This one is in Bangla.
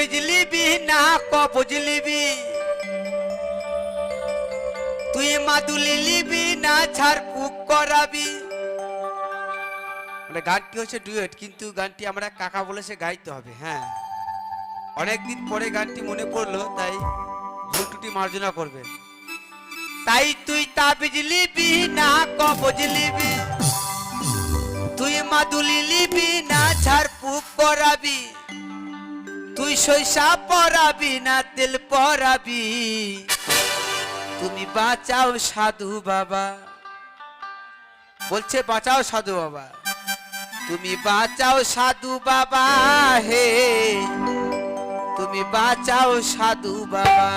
বিজলিবি না কবজলিবি তুই মাদুলি লিবি না ঝাড়ফুঁক করাবি। মানে গানটি হচ্ছে ডুয়েট, কিন্তু গানটি আমরা কাকা বলেছে গাইতে হবে। হ্যাঁ, অনেকদিন পরে গানটি মনে পড়লো, তাই ভুল ত্রুটি মার্জনা করবে। তাই তুই তাবিজ লিবি না কবজ লিবি তুই মাদুলি লিবি না ঝাড়ফুঁক করাবি তুই সইসা পরাবি না তেল পরাবি তুমি বাঁচাও সাধু বাবা। বলছে বাঁচাও সাধু বাবা, তুমি বাঁচাও সাধু বাবা হে, তুমি বাঁচাও সাধু বাবা।